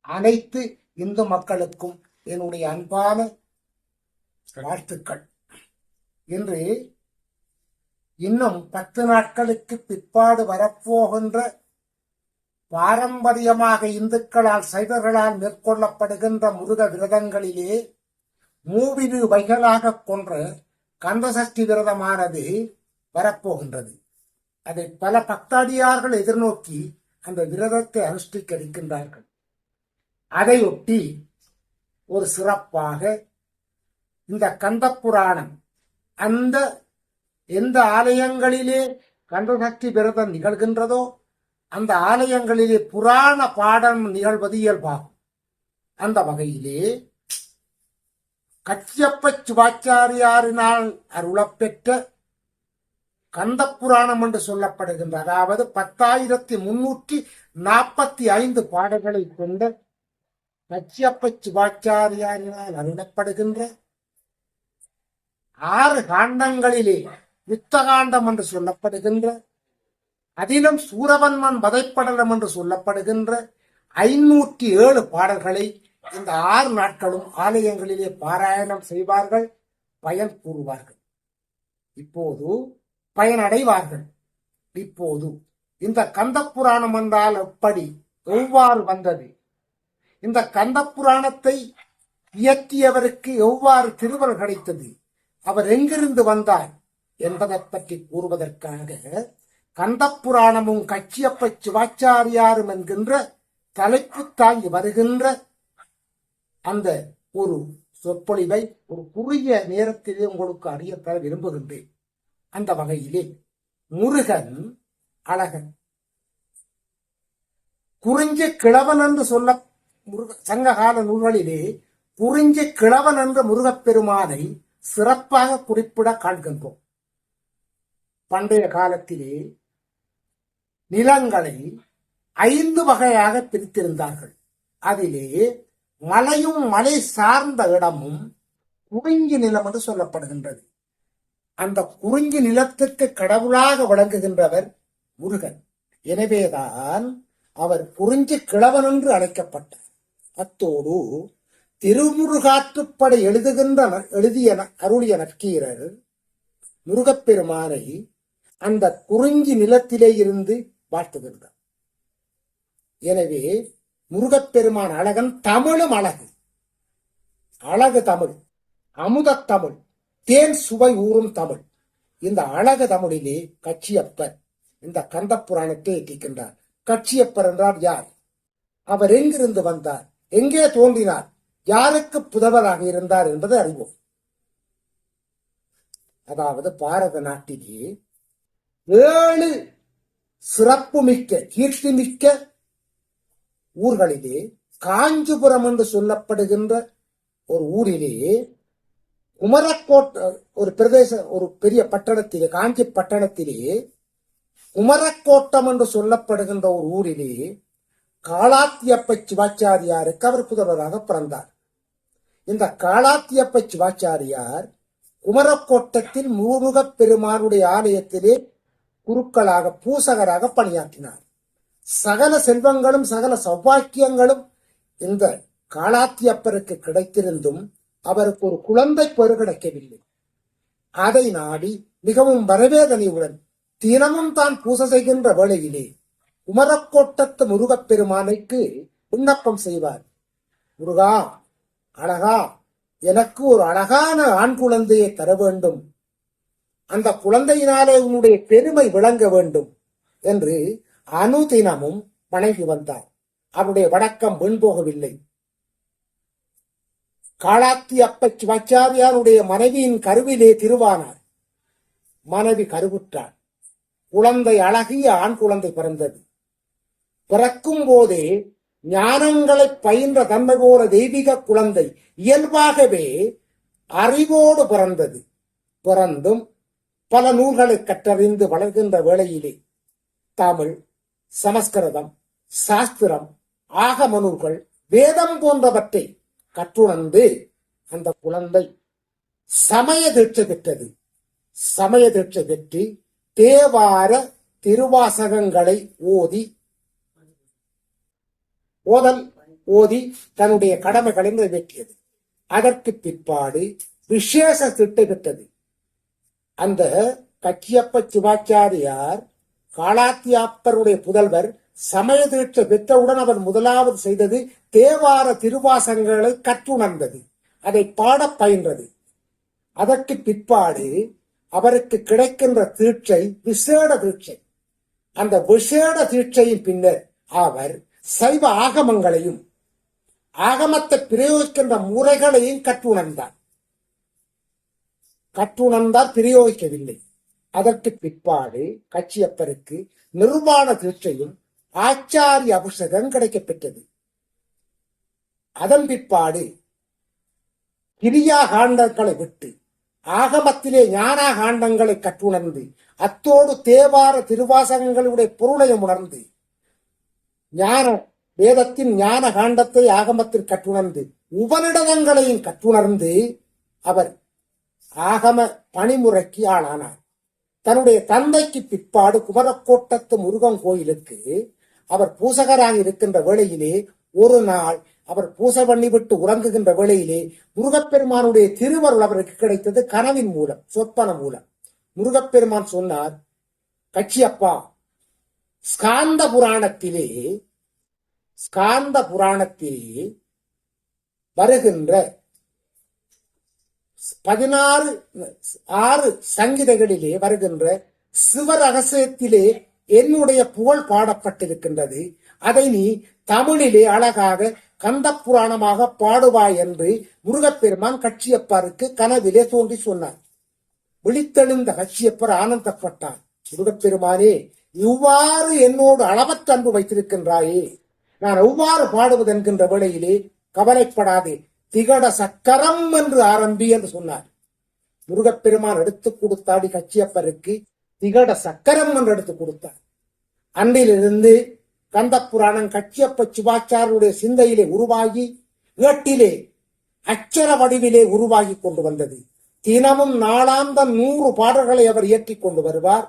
அனைத்து இந்து மக்களுக்கும் என்னுடைய அன்பான வாழ்த்துக்கள். இன்று இன்னும் 10 நாட்களுக்கு பிற்பாடு வரப்போகின்ற பாரம்பரியமாக இந்துக்களால் சைவர்களால் மேற்கொள்ளப்படுகின்ற முருக விரதங்களிலே மூவிரு வைகளாக கொன்ற கந்தசஷ்டி விரதமானது வரப்போகின்றது. அதை பல பக்தாடியார்கள் எதிர்நோக்கி அந்த விரதத்தை அனுஷ்டிக்க இருக்கின்றார்கள். அதையொட்டி ஒரு சிறப்பாக இந்த கந்த புராணம் அந்த எந்த ஆலயங்களிலே கந்தசஷ்டி விரதம் நிகழ்கின்றதோ அந்த ஆலயங்களிலே புராண பாடம் நிகழ்வது இயல்பாகும். அந்த வகையிலே கச்சியப்ப சிவாச்சாரியாரினால் அருளப்பெற்ற கந்த புராணம் என்று சொல்லப்படுகின்ற, அதாவது 10,345 பாடல்களை கொண்ட கச்சியப்ப சிவாச்சாரியாரினால் அருளப்படுகின்ற 6 காண்டங்களிலே யுத்தகாண்டம் என்று சொல்லப்படுகின்ற, அதிலும் சூரவன்மன் வதைப்படலம் என்று சொல்லப்படுகின்ற 507 பாடல்களை இந்த 6 நாட்களும் ஆலயங்களிலே பாராயணம் செய்வார்கள், பயன் கூறுவார்கள். இப்போது பயனடைவார்கள். இப்போது இந்த கந்த புராணம் என்றால் எப்படி, எவ்வாறு வந்தது, இந்த கந்த புராணத்தை இயற்றியவருக்கு எவ்வாறு திருவருள் கிடைத்தது, அவர் எங்கிருந்து வந்தார் என்பதை பற்றி கூறுவதற்காக கந்த புராணமும் கச்சியப்ப சிவாச்சாரியாரும் என்கின்ற தலைப்பு தாங்கி வருகின்ற அந்த ஒரு சொற்பொழிவை ஒரு குறுகிய நேரத்திலே உங்களுக்கு அறியத்தர விரும்புகின்றேன். அந்த வகையிலே முருகன் அழகன் குறிஞ்சி கிழவன் என்று சொல்ல சங்ககால நூல்களிலே குறிஞ்சி கிழவன் என்ற முருகப்பெருமானை சிறப்பாக குறிப்பிட காண்கின்றோம். பண்டைய காலத்திலே நிலங்களை 5 வகையாக பிரித்திருந்தார்கள். அதிலே மலையும் மலை சார்ந்த இடமும் குறிஞ்சி நிலம் என்று சொல்லப்படுகின்றது. அந்த குறிஞ்சி நிலத்திற்கு கடவுளாக விளங்குகின்றவர் முருகன். எனவேதான் அவர் குறிஞ்சி கிழவன் என்று அழைக்கப்பட்டார். அத்தோடு திருமுருகாற்றுப்படை எழுதிய அருளிய நற்கீரர் முருகப்பெருமானை அந்த குறிஞ்சி நிலத்திலே இருந்து வாழ்த்துகின்றார். எனவே முருகப்பெருமான் அழகன், தமிழும் அழகு, அழகு தமிழ், அமுத தமிழ், தேன் சுவை ஊறும் தமிழ். இந்த அழகு தமிழிலே கச்சியப்பர் இந்த கந்த புராணத்தை எட்டிக்கின்றார். கச்சியப்பர் என்றால் யார், அவர் எங்கிருந்து வந்தார், எங்கே தோன்றினார், யாருக்கு புதல்வராக இருந்தார் என்பதை அறிவோம். அதாவது பாரத நாட்டிலே 7 சிறப்புமிக்க கீர்த்திமிக்க ஊர்களிலே காஞ்சிபுரம் என்று சொல்லப்படுகின்ற ஒரு ஊரிலே குமரக்கோட்டை ஒரு பிரதேச ஒரு பெரிய பட்டணத்திலே, காஞ்சி பட்டணத்திலே குமரக்கோட்டம் என்று சொல்லப்படுகின்ற ஒரு ஊரிலே காளாத்தியப்ப சிவாச்சாரியாருக்கு அவர் புதல்வராக பிறந்தார். இந்த காளாத்தியப்ப சிவாச்சாரியார் குமரக்கோட்டத்தில் முருகப் பெருமானுடைய ஆலயத்திலே குருக்களாக பூசகராக பணியாற்றினார். சகல செல்வங்களும் சகல சௌபாக்கியங்களும் இந்த காளாத்தியப்பருக்கு கிடைத்திருந்தும் அவருக்கு ஒரு குழந்தை பெரு கிடைக்கவில்லை. அதை நாடி மிகவும் வரவேதனையுடன் தினமும் தான் பூசை செய்கின்ற வேளையிலே குமரக்கோட்டத்து முருகப் பெருமானுக்கு விண்ணப்பம் செய்வார். முருகா, அழகா, எனக்கு ஒரு அழகான ஆண் குழந்தையை தர வேண்டும், அந்த குழந்தையினாலே உன்னுடைய பெருமை விளங்க வேண்டும் என்று அனுதினமும் வணங்கி வந்தார். அவருடைய வணக்கம் வீண்போகவில்லை. காளாத்தியப்ப சிவாச்சாரியாருடைய மனைவியின் கருவிலே திருவானார். மனைவி கருவுற்றார். குழந்தை அழகிய ஆண் குழந்தை பிறந்தது. பிறக்கும் போதே ஞானங்களை பயின்ற தன்மை போல தெய்வீக குழந்தை இயல்பாகவே அறிவோடு பிறந்தது. பிறந்தும் பல நூல்களை கற்றறிந்து வளர்கின்ற வேளையிலே தமிழ், சமஸ்கிருதம், சாஸ்திரம், ஆகம நூல்கள், வேதம் போன்றவற்றை கற்றுணர்ந்து அந்த குழந்தை சமய தீட்சை பெற்றது. சமய தீட்சை பெற்று தேவார திருவாசகங்களை ஓதல் ஓதி தன்னுடைய கடமைகளை நிறைவேற்றியது. அதற்கு பிற்பாடு விசேஷ திட்டை பெற்றது. அந்த கச்சியப்ப சிவாச்சாரியார் காளாத்தியாப்பருடைய புதல்வர் சமய தீட்சை பெற்றவுடன் அவர் முதலாவது செய்தது தேவார திருவாசகங்களை கற்றுணர்ந்தது, அதை பாட பயின்றது. அதற்கு பிற்பாடு அவருக்கு கிடைக்கின்ற தீட்சை விசேட தீட்சை. அந்த விசேட தீட்சையின் பின்னர் அவர் சைவ ஆகமங்களையும் ஆகமத்தை பிரயோகிக்கின்ற முறைகளையும் கற்றுணர்ந்தார், பிரயோகிக்கவில்லை. அதற்கு பிற்பாடு கச்சியப்பருக்கு நிர்வாண தீட்சையும் ஆச்சாரிய அபிஷேகம் கிடைக்கப்பெற்றது. அதன் பிற்பாடு கிரியா காண்டங்களை விட்டு ஆகமத்திலே ஞான காண்டங்களை கற்றுணர்ந்து அத்தோடு தேவார திருவாசகங்களுடைய பொருளையும் உணர்ந்து ஞான வேதத்தின் ஞான காண்டத்தை ஆகமத்தில் கற்றுணர்ந்து உபநிடதங்களையும் கற்றுணர்ந்து அவர் ஆகம பணிமுறைக்கு ஆளானார். தன்னுடைய தந்தைக்கு பிற்பாடு குமரக்கோட்டத்து முருகன் கோயிலுக்கு அவர் பூசகராக இருக்கின்ற வேளையிலே ஒரு நாள் அவர் பூசை பண்ணிவிட்டு உறங்குகின்ற வேளையிலே முருகப்பெருமானுடைய திருவருள் அவருக்கு கிடைத்தது கனவின் மூலம், சொப்பன மூலம். முருகப்பெருமான் சொன்னார், கச்சியப்பா, ஸ்காந்த புராணத்திலே வருகின்ற 16 சங்கீதங்களிலே வருகின்ற சிவரகசியத்திலே என்னுடைய புகழ் பாடப்பட்டிருக்கின்றது. அதை நீ தமிழிலே அழகாக கந்த புராணமாக பாடுவாய் என்று முருகப்பெருமான் கச்சியப்பருக்கு கனவிலே தோன்றி சொன்னார். விழித்தெழுந்த கச்சியப்பர் ஆனந்தப்பட்டார். முருகப்பெருமானே, இவ்வாறு என்னோடு அளவற்ற அன்பு வைத்திருக்கின்றாயே, நான் எவ்வாறு பாடுவது என்கின்ற வேளையிலே கவலைப்படாதே, திகட சக்கரம் என்று ஆரம்பி என்று சொன்னார். முருகப்பெருமான் எடுத்துக் கொடுத்தாடி கச்சியப்பருக்கு திகட சக்கரம் என்று எடுத்துக் கொடுத்தார். அன்றிலிருந்து கந்த புராணம் கச்சியப்ப சிவாச்சாரியருடைய சிந்தையிலே உருவாகி ஏட்டிலே அச்சர வடிவிலே உருவாகி கொண்டு வந்தது. தினமும் நாளாந்த 100 பாடல்களை அவர் இயற்றிக் கொண்டு வருவார்.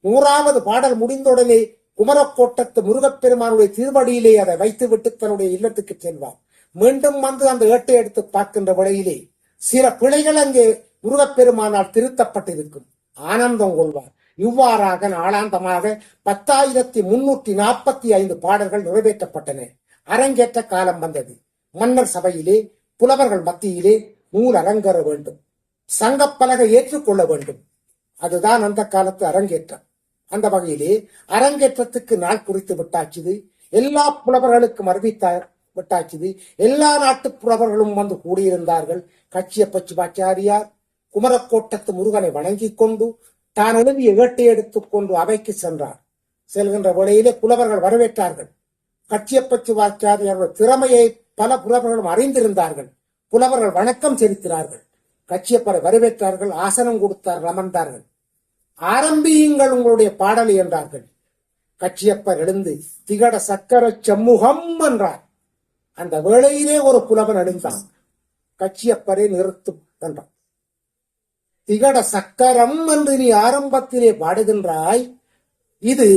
100வது பாடல் முடிந்தவுடனே குமரக்கோட்டத்து முருகப்பெருமானுடைய திருவடியிலே அதை வைத்துவிட்டு தன்னுடைய இல்லத்துக்கு செல்வார். மீண்டும் வந்து அந்த ஏட்டை எடுத்து பார்க்கின்ற வேளையிலே சில பிழைகள் அங்கே முருகப்பெருமானால் திருத்தப்பட்டிருக்கும். ஆனந்தம் கொள்வார். இவ்வாறாக நாளாந்தமாக 10,345 பாடல்கள் நிறைவேற்றப்பட்டன. அரங்கேற்ற காலம் வந்தது. மன்னர் சபையிலே புலவர்கள் மத்தியிலே நூல் அரங்கேற வேண்டும், சங்கப்பலகை ஏற்றுக்கொள்ள வேண்டும். அதுதான் அந்த காலத்து அரங்கேற்றம். அந்த வகையிலே அரங்கேற்றத்துக்கு நாள் குறித்து விட்டாச்சுது. எல்லா புலவர்களுக்கும் விட்டாச்சுது. எல்லா நாட்டு புலவர்களும் வந்து கூடியிருந்தார்கள். கச்சியப்ப சிவாச்சாரியார் குமரக்கோட்டத்து முருகனை வணங்கிக் கொண்டு தான் எழுதிய ஏட்டை எடுத்துக்கொண்டு அவைக்கு சென்றார். செல்கின்ற வேளையிலே புலவர்கள் வரவேற்றார்கள். கச்சியப்ப சிவாச்சாரியார் திறமையை பல புலவர்களும் அறிந்திருந்தார்கள். புலவர்கள் வணக்கம் செலுத்தினார்கள். கச்சியப்பரை வரவேற்றார்கள். ஆசனம் கொடுத்தார், அமர்ந்தார்கள். ஆரம்பியுங்கள் உங்களுடைய பாடலை என்றார்கள். கச்சியப்பர் எழுந்து திகட சக்கர செம்முகம் என்றார். அந்த வேளையிலே ஒரு புலவன் எழுந்தான். கச்சியப்பரை நிறுத்து என்றான். திகட சக்கரம் என்று நீ ஆரம்பத்திலே பாடுகின்றாய், இது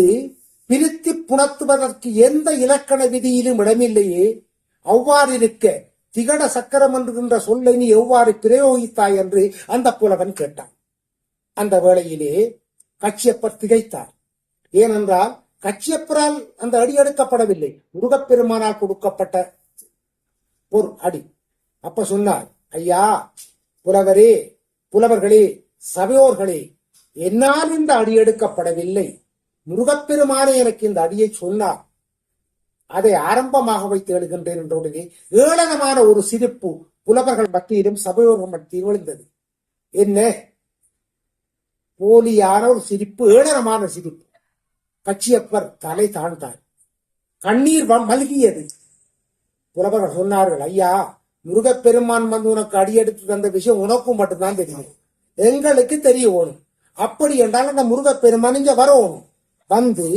பிரித்து புணர்த்துவதற்கு எந்த இலக்கண விதியிலும் இடமில்லையே. அவ்வாறு இருக்க திகட சக்கரம் என்கின்ற சொல்லை நீ எவ்வாறு பிரயோகித்தாய் என்று அந்த புலவன் கேட்டான். அந்த வேளையிலே கச்சியப்பர் திகைத்தார். ஏனென்றால் கச்சியப்பரால் அந்த அடி எடுக்கப்படவில்லை, முருகப்பெருமானால் கொடுக்கப்பட்ட ஒரு அடி. அப்ப சொன்னார், ஐயா புலவர்களே, சபையோர்களே, என்னால் இந்த அடி எடுக்கப்படவில்லை. முருகப்பெருமானே எனக்கு இந்த அடியை சொன்னார். அதை ஆரம்பமாக வைத்து எழுகின்றேன் என்ற உடனே ஏளனமான ஒரு சிரிப்பு புலவர்கள் மத்தியிலும் சபையோர்கள் மத்தியில் விழுந்தது. என்ன போலியான ஒரு சிரிப்பு, ஏளனமான சிரிப்பு. கச்சியப்பர் தலை தாழ்ந்தார். கண்ணீர் மல்கியது. புலவர்கள் சொன்னார்கள், ஐயா, முருகப்பெருமான் வந்து உனக்கு அடியெடுத்து தந்த விஷயம் உனக்கும் மட்டும்தான் தெரியும், எங்களுக்கு தெரிய வேணும். அப்படி என்றால் அந்த முருகப்பெருமான் இங்க வரணும், வந்து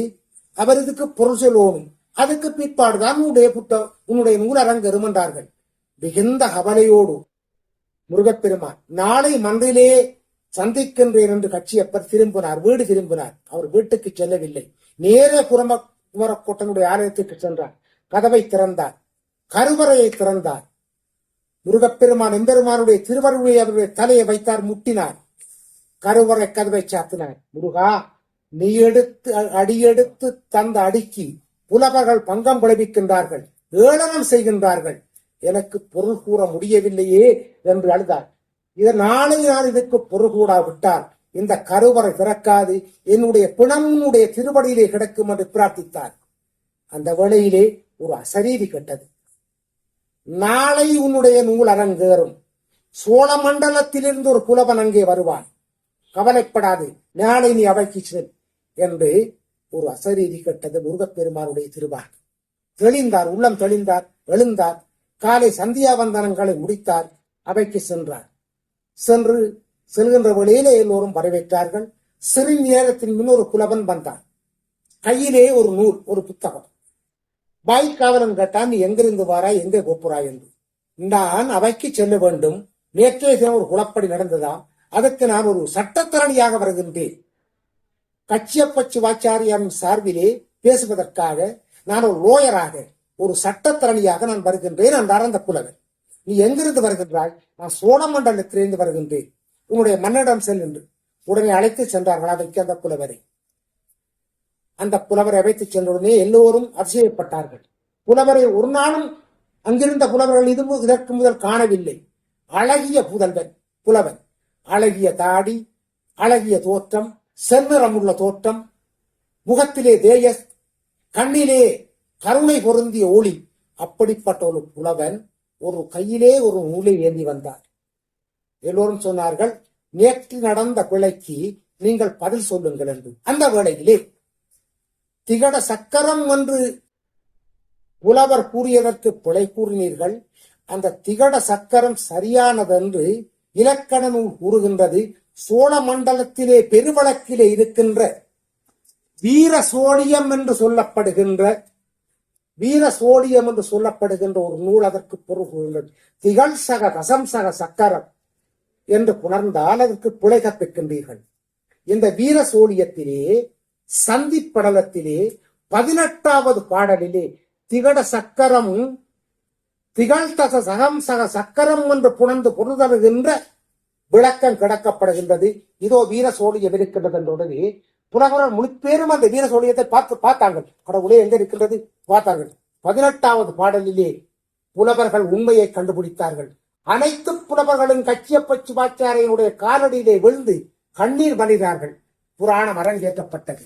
அவர் இதுக்கு பொருள் சொல்லணும். அதுக்கு பிற்பாடுதான் உன்னுடைய நூல் அரங்கேறும் என்றார்கள். மிகுந்த கவலையோடு முருகப்பெருமான் நாளை மன்றிலே சந்திக்கின்றேன் என்று கச்சியப்பர் திரும்பினார். வீடு திரும்பினார். அவர் வீட்டுக்கு செல்லவில்லை. நேரே குமரக்கோட்டனுடைய ஆலயத்துக்கு சென்றார். கதவை திறந்தார். கருவறையை திறந்தார். முருகப்பெருமான் எம்பெருமானுடைய திருவருளை அவருடைய தலையை வைத்தார், முட்டினார். கருவறை கதவை சாத்தினார். முருகா, நீ அடியெடுத்து தந்த அடிக்கு புலவர்கள் பங்கம் விளைவிக்கின்றார்கள், ஏளனம் செய்கின்றார்கள், எனக்கு பொருள் கூற முடியவில்லையே என்று அழுதார். நாளை நான் இதுக்கு பொருள் கூடாவிட்டால் இந்த கருவறை திறக்காது, என்னுடைய பிணமுடைய திருவடியிலே கிடக்கும் என்று பிரார்த்தித்தார். அந்த வேளையிலே ஒரு அசரீதி கெட்டது. நாளை உன்னுடைய நூல் அரங்கேறும், சோழ மண்டலத்திலிருந்து ஒரு புலவன் அங்கே வருவான், கவலைப்படாது, நாளை நீ அவைக்கு செல் என்று ஒரு அசரீதி கெட்டது. முருகப்பெருமானுடைய திருவார் தெளிந்தார், உள்ளம் தெளிந்தார், எழுந்தார், காலை சந்தியாவந்தனங்களை முடித்தார், அவைக்கு சென்றார். செல்கின்ற வழியிலே எல்லோரும் வரவேற்றார்கள். சிறு நேரத்தின் முன் ஒரு புலவன் வந்தான். கையிலே ஒரு நூல், ஒரு புத்தகம். வாய்க்காவலன் கேட்டான், நீ எங்கிருந்து வாராய், எங்கே போப்புறாய் என்று. நான் அவைக்கு செல்ல வேண்டும், நேற்றைய தினம் ஒரு குளப்படி நடந்ததா, அதற்கு நான் ஒரு சட்டத்தரணியாக வருகின்றேன். கச்சியப்பச்சு வாச்சாரியாரின் சார்பிலே பேசுவதற்காக நான் ஒரு லோயராக, ஒரு சட்டத்தரணியாக நான் வருகின்றேன் என்றார் அந்த புலவர். நீ எங்கிருந்து வருகின்றாய்? நான் சோழ மண்டலத்திலிருந்து வருகின்றேன், உன்னுடைய மன்னிடம் செல் என்று உடனே அழைத்து சென்றார்கள் அவைக்கு அந்த புலவரை. அந்த புலவரை அழைத்து சென்றவுடனே எல்லோரும் அதிசயப்பட்டார்கள். புலவரை ஒரு நாளும் அங்கிருந்த புலவர்கள் இதற்கு முதல் காணவில்லை. அழகிய புலவன், அழகிய தாடி, அழகிய தோற்றம், செந்நிறமுள்ள தோற்றம், முகத்திலே தேயஸ், கண்ணிலே கருணை பொருந்திய ஒளி. அப்படிப்பட்ட ஒரு புலவன் ஒரு கையிலே ஒரு நூலை ஏந்தி வந்தார். எல்லோரும் சொன்னார்கள், நேற்று நடந்த பிழைக்கு நீங்கள் பதில் சொல்லுங்கள் என்று. அந்த வேளையிலே திகட சக்கரம் என்று புலவர் கூறியதற்கு பிழை கூறினீர்கள். அந்த திகட சக்கரம் சரியானதென்று இலக்கண நூல் கூறுகின்றது. சோழ மண்டலத்திலே பெருவழக்கிலே இருக்கின்ற வீர சோழியம் என்று சொல்லப்படுகின்ற ஒரு நூல் அதற்கு பொருள் கூறுகின்றது. திகழ் சக தசம் சக சக்கரம் என்று புணர்ந்தால் அதற்கு பிழை கற்பிக்கின்றீர்கள். இந்த வீர சோழியத்திலே சந்திப்படலத்திலே 18வது பாடலிலே திகட சக்கரம் திகழ் தச சகம் சக சக்கரம் என்று புணர்ந்து பொருள் தருகின்ற விளக்கம் கிடக்கப்படுகின்றது. இதோ வீர சோழியம் இருக்கின்றது என்றுடனே புலவர்கள் முழுப்பேரும் அந்த வீர சோழியத்தை பார்த்தார்கள். கடவுளே எங்க இருக்கின்றது பார்த்தார்கள். 18வது பாடலிலே புலவர்கள் உண்மையை கண்டுபிடித்தார்கள். அனைத்து புலவர்களும் கச்சியப்பச்சு வாச்சாரையினுடைய காலடியிலே விழுந்து கண்ணீர் வடிந்தார்கள். புராணம் அரங்கேற்றப்பட்டது.